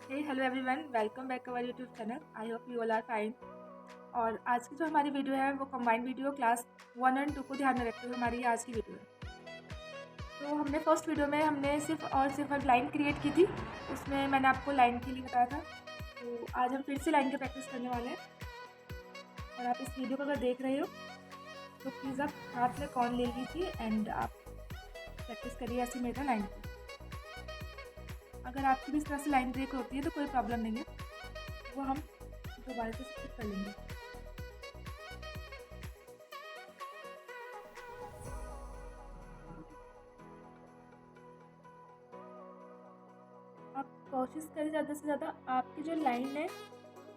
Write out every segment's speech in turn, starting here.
Hey hello everyone, welcome back our YouTube channel. I hope you all are fine. और आज की जो हमारी वीडियो है वो कंबाइंड वीडियो क्लास 1 और 2 को ध्यान में रखते हुए हमारी ये आज की वीडियो है। तो हमने फर्स्ट वीडियो में हमने सिर्फ लाइन क्रिएट की थी, उसमें मैंने आपको लाइन के लिए बताया था। तो आज हम फिर से लाइन की प्रैक्टिस करने वाले हैं। और आप इस वीडियो को अगर देख रहे हो तो प्लीज़ आप हाथ में कॉर्न ले लीजिए एंड आप प्रैक्टिस करिए ऐसी मेरे लाइन की। अगर आपकी भी इस तरह से लाइन ब्रेक होती है तो कोई प्रॉब्लम नहीं है, वो हम दोबारा से स्किप कर लेंगे। आप कोशिश करें ज़्यादा से ज़्यादा आपकी जो लाइन है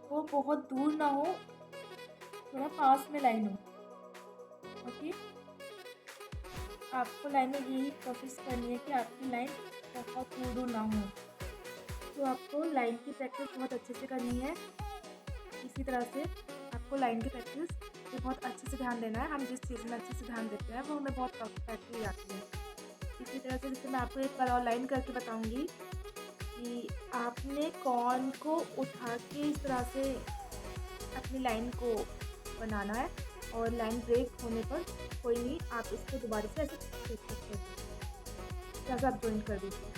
वो बहुत दूर ना हो, थोड़ा पास में लाइन हो। ओके, आपको लाइन में यही कोशिश करनी है कि आपकी लाइन बहुत दूर ना हो। तो आपको लाइन की प्रैक्टिस बहुत अच्छे से करनी है। इसी तरह से आपको लाइन की प्रैक्टिस पे बहुत अच्छे से ध्यान देना है। हम जिस चीज़ में अच्छे से ध्यान देते हैं वो हमें बहुत परफेक्टली आती है। इसी तरह से जैसे मैं आपको एक बार और लाइन करके बताऊँगी कि आपने कॉर्न को उठा के इस तरह से अपनी लाइन को बनाना है, और लाइन ब्रेक होने पर कोई नहीं, आप इसको दोबारा से ऐसे देख सकते हैं, जैसे आप ज्वाइन कर दीजिए।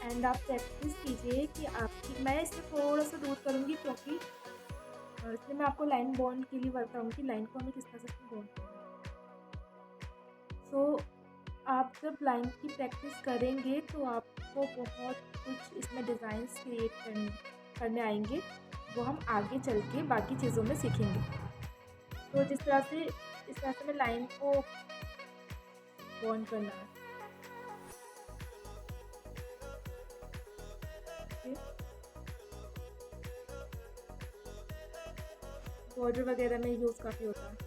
एंड आप प्रैक्टिस कीजिए कि आपकी, मैं इसमें थोड़ा सा दूर करूँगी क्योंकि इसलिए मैं आपको लाइन बॉन्ड के लिए बताऊँगी लाइन को हमें किस तरह से बॉन्ड करना है। सो आप जब लाइन की प्रैक्टिस करेंगे तो आपको बहुत कुछ इसमें डिज़ाइंस क्रिएट करने आएंगे, वो हम आगे चल के बाकी चीज़ों में सीखेंगे। तो इस तरह से मैं लाइन को बॉन्ड करना है। बॉर्डर वगैरह में यूज़ काफ़ी होता है।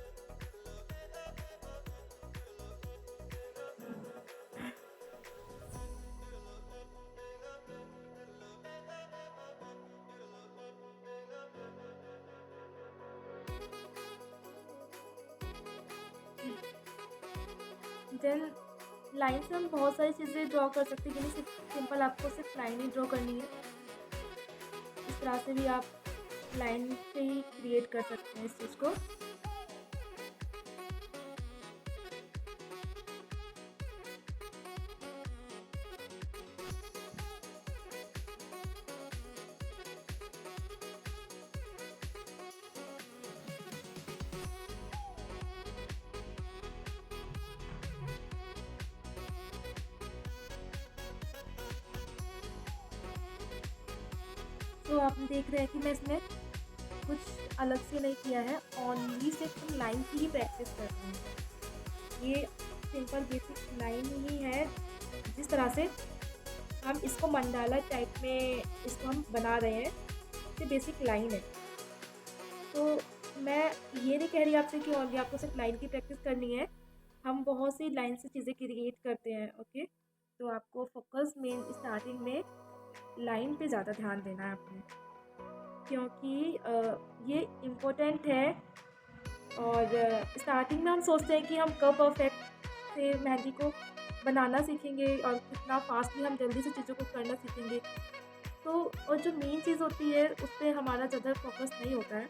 देन लाइन से हम बहुत सारी चीज़ें ड्रॉ कर सकते हैं, जिन्हें सिंपल आपको सिर्फ लाइन ही ड्रॉ करनी है। इस तरह से भी आप लाइन से ही क्रिएट कर सकते हैं इस चीज़ को। तो आप देख रहे हैं कि मैं इसमें कुछ अलग से नहीं किया है, ओनली सिर्फ हम लाइन की ही प्रैक्टिस कर रहे हैं। ये सिंपल बेसिक लाइन ही है, जिस तरह से हम इसको मंडाला टाइप में इसको हम बना रहे हैं, ये बेसिक लाइन है। तो मैं ये नहीं कह रही आपसे कि ओनली आपको सिर्फ लाइन की प्रैक्टिस करनी है, हम बहुत सी लाइन से चीज़ें क्रिएट करते हैं। ओके, तो आपको फोकस मेन स्टार्टिंग में लाइन पे ज़्यादा ध्यान देना है अपने, क्योंकि ये इम्पोर्टेंट है। और स्टार्टिंग में हम सोचते हैं कि हम कब परफेक्ट से मेहंदी को बनाना सीखेंगे और कितना फास्टली हम जल्दी से चीज़ों को करना सीखेंगे। तो और जो मेन चीज़ होती है उस पर हमारा ज़्यादा फोकस नहीं होता है।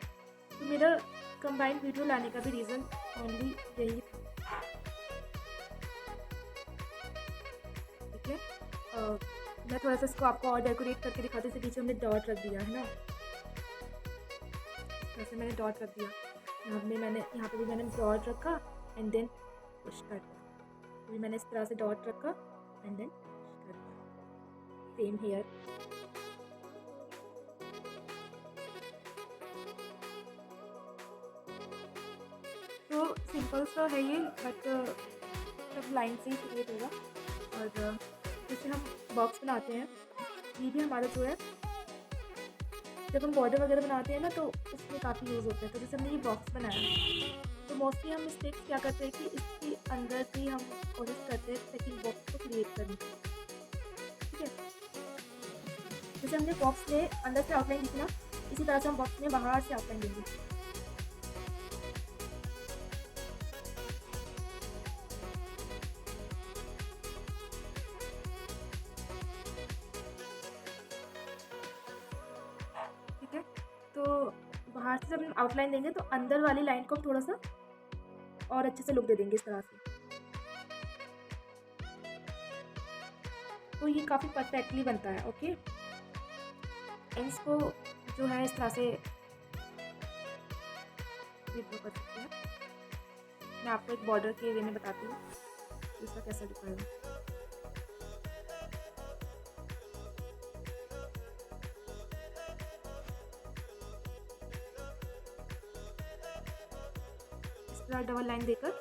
तो मेरा कंबाइंड वीडियो लाने का भी रीज़न ओनली यही था। ठीक है, मैं थोड़ा सा इसको आपको और डेकोरेट करके दिखाते, से पीछे हमने डॉट रख दिया है ना, जैसे मैंने डॉट रख दिया, यहाँ पे भी मैंने डॉट रखा एंड देन पुश कर दिया। अभी मैंने इस तरह से डॉट रखा एंड देन पुश कर दिया। Same here. तो सिंपल सा है ये, बट सब लाइन से ही क्रिएट होगा। और जैसे हम बॉक्स बनाते हैं, ये भी हमारा जो है, जब हम बॉर्डर वगैरह बनाते हैं ना तो उसमें काफ़ी यूज़ होता है। तो जैसे हमने ये बॉक्स बनाया, तो मोस्टली हम मिस्टेक्स क्या करते हैं कि इसके अंदर से हम कोशिश करते हैं सेकंड बॉक्स को क्रिएट करने की। ठीक है, जैसे हमने बॉक्स में अंदर से आउटलाइन दी थी ना, इसी तरह से हम बॉक्स में बाहर से आउटलाइन देंगे। तो बाहर से जब हम आउटलाइन देंगे तो अंदर वाली लाइन को थोड़ा सा और अच्छे से लुक दे देंगे इस तरह से। तो ये काफ़ी परफेक्टली बनता है। ओके, लाइन्स को जो है इस तरह से ड्रॉ कर सकते हैं। मैं आपको एक बॉर्डर के वे में बताती हूँ इसका कैसा लुक आएगा। इस तरह डबल लाइन देकर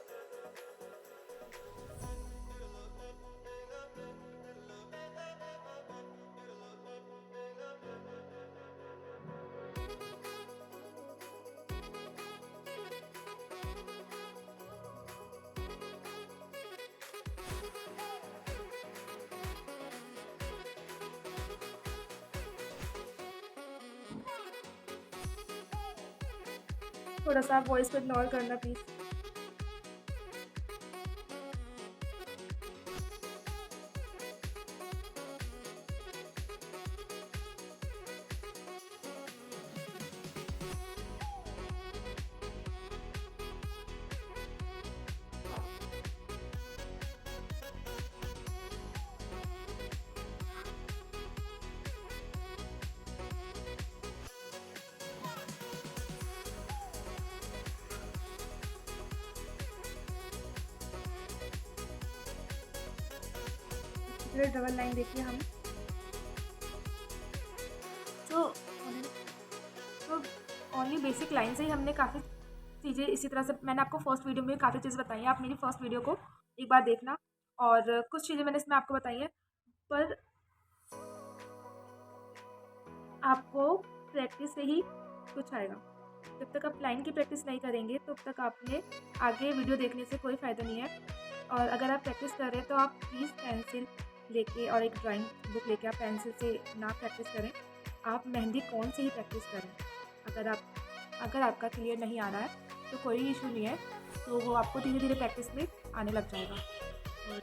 थोड़ा सा वॉइस को इग्नोर करना प्लीज़। फिर डबल लाइन देखिए हम तो ओनली बेसिक लाइन से ही हमने काफ़ी चीज़ें इसी तरह से मैंने आपको फर्स्ट वीडियो में काफ़ी चीज़ें बताई हैं। आप मेरी फर्स्ट वीडियो को एक बार देखना और कुछ चीज़ें मैंने इसमें आपको बताई हैं, पर आपको प्रैक्टिस से ही कुछ आएगा। जब तक आप लाइन की प्रैक्टिस नहीं करेंगे तब तक आपने आगे वीडियो देखने से कोई फ़ायदा नहीं है। और अगर आप प्रैक्टिस कर रहे हैं तो आप प्लीज़ पेंसिल लेके और एक ड्राइंग बुक लेके आप पेंसिल से ना प्रैक्टिस करें, आप मेहंदी कौन से ही प्रैक्टिस करें। अगर आपका क्लियर नहीं आ रहा है तो कोई इशू नहीं है, तो वो आपको धीरे धीरे प्रैक्टिस में आने लग जाएगा। और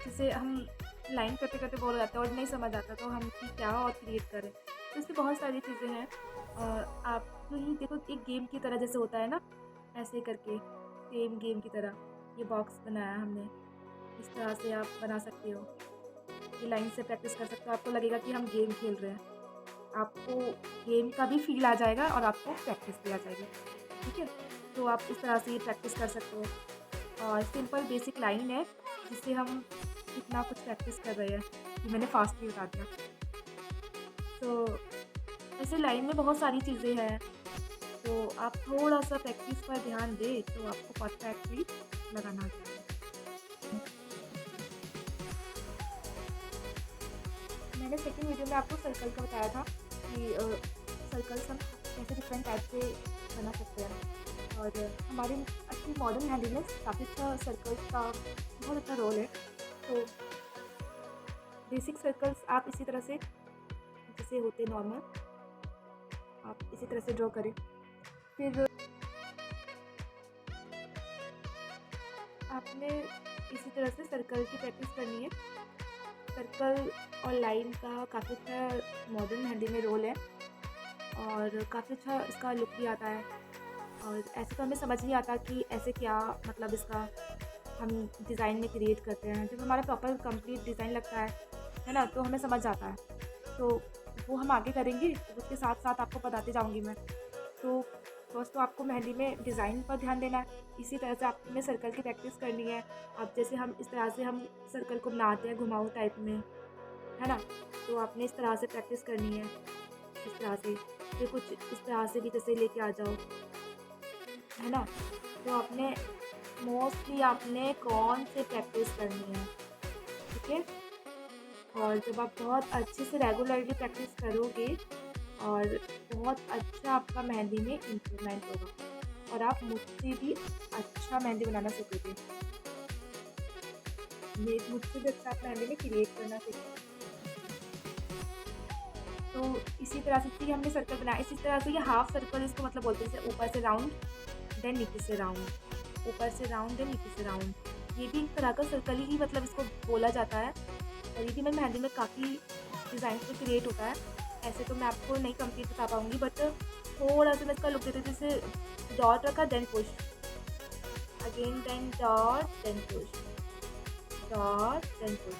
जैसे हम लाइन करते करते बोल जाते हैं और नहीं समझ आता तो हम क्या और क्रिएट करें, तो इसमें बहुत सारी चीज़ें हैं। और आप ही देखो एक गेम की तरह जैसे होता है ना, ऐसे करके सेम गेम की तरह ये बॉक्स बनाया हमने, इस तरह से आप बना सकते हो। ये लाइन से प्रैक्टिस कर सकते हो, आपको लगेगा कि हम गेम खेल रहे हैं, आपको गेम का भी फील आ जाएगा और आपको प्रैक्टिस भी आ जाएगी। ठीक है, तो आप इस तरह से ये प्रैक्टिस कर सकते हो। और सिंपल बेसिक लाइन है जिससे हम कितना कुछ प्रैक्टिस कर रहे हैं, ये मैंने फास्टली बता दिया। तो ऐसे लाइन में बहुत सारी चीज़ें हैं, तो आप थोड़ा सा प्रैक्टिस पर ध्यान दें तो आपको परफेक्टली लगाना आ जाएगा। मैंने सेकंड वीडियो में आपको सर्कल का बताया था कि सर्कल्स हम कैसे डिफरेंट टाइप से बना सकते हैं। और हमारे अच्छी मॉडर्न मेहंदी में काफ़ी अच्छा सर्कल्स का बहुत अच्छा रोल है। तो बेसिक सर्कल्स आप इसी तरह से जैसे होते नॉर्मल आप इसी तरह से ड्रॉ करें। फिर आपने इसी तरह से सर्कल की प्रैक्टिस करनी है। सर्कल और लाइन का काफ़ी अच्छा मॉडर्न मेहंदी में रोल है और काफ़ी अच्छा इसका लुक भी आता है। और ऐसे तो हमें समझ नहीं आता कि ऐसे क्या मतलब इसका हम डिज़ाइन में क्रिएट करते हैं। जब हमारा प्रॉपर कंप्लीट डिज़ाइन लगता है ना, तो हमें समझ आता है। तो वो हम आगे करेंगे, उसके साथ साथ आपको बताते जाऊंगी मैं। तो फर्स्ट तो आपको मेहंदी में डिज़ाइन पर ध्यान देना है, इसी तरह से आपने सर्कल की प्रैक्टिस करनी है। अब जैसे हम इस तरह से हम सर्कल को बनाते हैं घुमाऊ टाइप में, है ना, तो आपने इस तरह से प्रैक्टिस करनी है। इस तरह से फिर कुछ इस तरह से भी जैसे लेके आ जाओ, है ना। तो आपने मोस्टली आपने कौन से प्रैक्टिस करनी है, ठीक है। और जब आप बहुत अच्छे से रेगुलरली प्रैक्टिस करोगे और बहुत अच्छा आपका मेहंदी में इम्प्रूवमेंट होगा और आप मुझसे भी अच्छा मेहंदी बनाना सीखोगे। मुझसे भी अच्छा आप मेहंदी में क्रिएट करना सीखोगे। तो इसी तरह से हमने सर्कल बनाया, इसी तरह से ये हाफ सर्कल इसको मतलब बोलते हैं, जैसे ऊपर से राउंड देन नीचे से राउंड, ऊपर से राउंड देन नीचे से राउंड। ये भी एक तरह का सर्कल ही मतलब इसको बोला जाता है। ओरिजिनल मेहंदी में काफ़ी डिज़ाइन तो क्रिएट होता है। ऐसे तो मैं आपको नहीं कंप्लीट बता पाऊँगी, बट थोड़ा सा मैं इसका लुक देती हूँ। जैसे डॉट रखा, then push, again then dot, then push, dot, then push.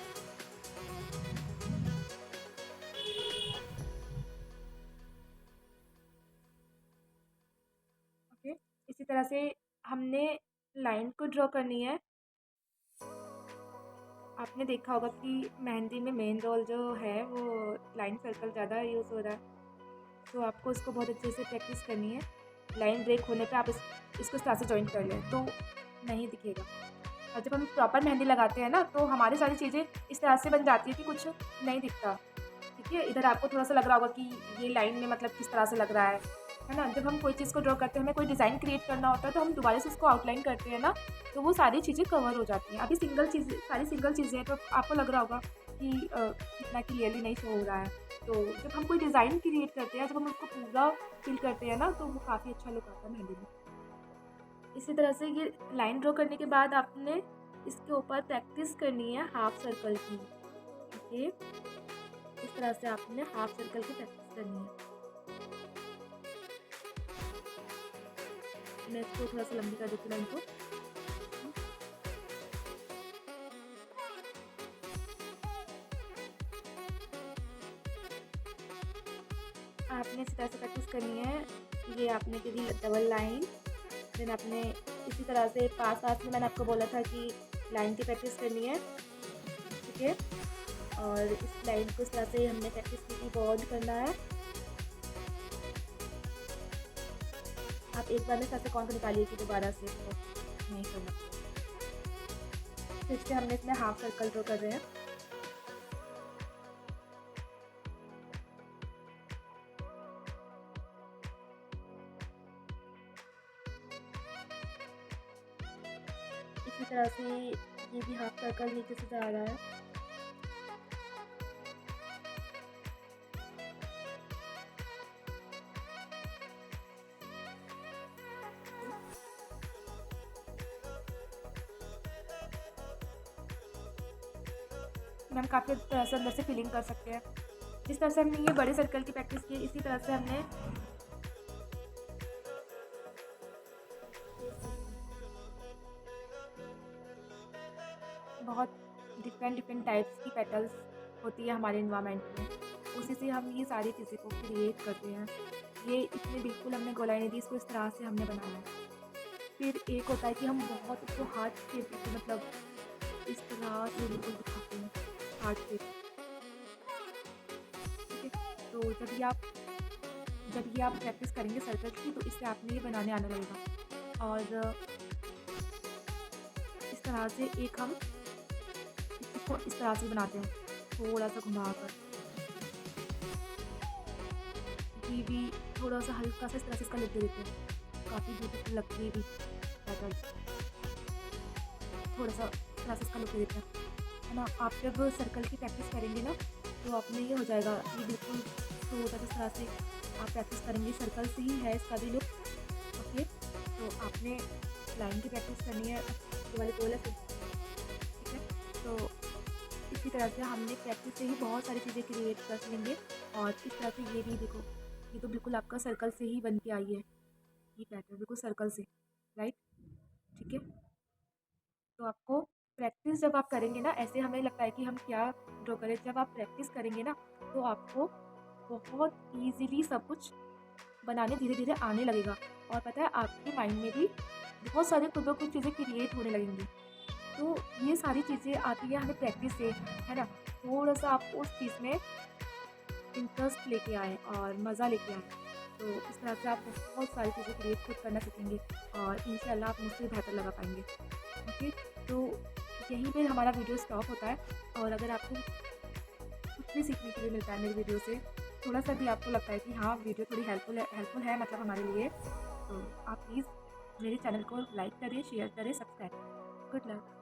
Okay, इसी तरह से हमने लाइन को ड्रॉ करनी है। आपने देखा होगा कि मेहंदी में मेन रोल जो है वो लाइन सर्कल ज़्यादा यूज़ हो रहा है, तो आपको इसको बहुत अच्छे से प्रैक्टिस करनी है। लाइन ब्रेक होने पे आप इसको इस तरह से जॉइन कर लें तो नहीं दिखेगा। और जब हम प्रॉपर मेहंदी लगाते हैं ना, तो हमारी सारी चीज़ें इस तरह से बन जाती है कि कुछ नहीं दिखता। ठीक है, इधर आपको थोड़ा सा लग रहा होगा कि ये लाइन में मतलब किस तरह से लग रहा है ना। जब हम कोई चीज़ को ड्रॉ करते हैं, हमें कोई डिज़ाइन क्रिएट करना होता है, तो हम दोबारा से उसको आउटलाइन करते हैं ना, तो वो सारी चीज़ें कवर हो जाती हैं। अभी सारी सिंगल चीज़ें हैं, तो आपको लग रहा होगा कि इतना क्लियरली नहीं शो हो रहा है। तो जब हम कोई डिज़ाइन क्रिएट करते हैं, जब हम उसको पूरा फिल करते हैं ना, तो वो काफ़ी अच्छा लुक आता है मेहंदी में। इसी तरह से ये लाइन ड्रॉ करने के बाद आपने इसके ऊपर प्रैक्टिस करनी है हाफ सर्कल की। ओके, इस तरह से आपने हाफ सर्कल की प्रैक्टिस करनी है। मैं इसको थोड़ा सा लंबी कर देती हूँ लाइन को। आपने इसी तरह से प्रैक्टिस करनी है। ये आपने करी डबल लाइन, देन आपने इसी तरह से पास पास में मैंने आपको बोला था कि लाइन की प्रैक्टिस करनी है। ठीक है, और इस लाइन को इस तरह से हमने प्रैक्टिस की थी, बॉन्ड करना है। आप एक बार में इस तरह से कौन सा निकालिए कि दोबारा से इसको नहीं करना। फिर से हमने इसमें हाफ सर्कल ड्रॉ कर रहे हैं। इसी तरह से ये भी हाफ सर्कल नीचे से जा रहा है। हम काफ़ी तरह से अंदर से फिलिंग कर सकते हैं। जिस तरह से हमने ये बड़े सर्कल की प्रैक्टिस की, इसी तरह से हमने बहुत डिफरेंट टाइप्स की पेटल्स होती है हमारे इन्वायरमेंट में, उसी से हम ये सारी चीज़ें को क्रिएट करते हैं। ये इसमें बिल्कुल हमने गोलाई नहीं दी, इसको इस तरह से हमने बनाया है। फिर एक होता है कि हम बहुत उसको हार्ट शेप में, मतलब इस तरह से बिल्कुल दिखाते हैं हार्ट शेप। ठीक है, तो जब ये आप प्रैक्टिस करेंगे सर्कल की, तो इससे आपने ये बनाने आने लगेगा। और इस तरह से एक हम इसको इस तरह से बनाते हैं, थोड़ा सा घुमा कर, ये भी थोड़ा सा हल्का सा इस तरह से इसका लुक दे देते हैं। काफ़ी ब्यूटीफुल लगती है भी पैटर्न, थोड़ा सा इस तरह से इसका लुक दे देते हैं, है ना। आप जब सर्कल की प्रैक्टिस करेंगे ना, तो आपने ये हो जाएगा, ये बिल्कुल थोड़ा सा इस तरह से आप प्रैक्टिस करेंगे, सर्कल से ही है इसका भी लुक। ओके, तो आपने लाइन की प्रैक्टिस करनी है, ये वाले गोल है। ठीक है, तो इसी तरह से हमने प्रैक्टिस से ही बहुत सारी चीज़ें क्रिएट कर लेंगे। और इस तरह से ये भी देखो, ये तो बिल्कुल आपका सर्कल से ही बन के आई है, ये पैटर्न बिल्कुल सर्कल से, राइट। ठीक है, तो आपको प्रैक्टिस जब आप करेंगे ना, ऐसे हमें लगता है कि हम क्या ड्रॉ करें, जब आप प्रैक्टिस करेंगे ना, तो आपको बहुत ईजीली सब कुछ बनाने धीरे धीरे आने लगेगा। और पता है, आपके माइंड में भी बहुत सारे खुद ब खुद चीज़ें क्रिएट होने लगेंगी। तो ये सारी चीज़ें आती है हमें प्रैक्टिस से, है ना। थोड़ा सा आप उस चीज़ में इंटरेस्ट लेके आए और मज़ा लेके आए, तो इस तरह से आप बहुत सारी चीज़ें क्रिएट खुद करना सीखेंगे, और इंशाल्लाह आप मुझसे बेहतर लगा पाएंगे। ओके, तो यहीं पे हमारा वीडियो स्टॉप होता है। और अगर आपको कुछ भी सीखने के लिए मिलता है मेरी वीडियो से, थोड़ा सा भी आपको लगता है कि हाँ वीडियो थोड़ी हेल्पफुल है मतलब हमारे लिए, तो आप प्लीज़ मेरे चैनल को लाइक करें, शेयर करें, सब्सक्राइब करें। Good luck.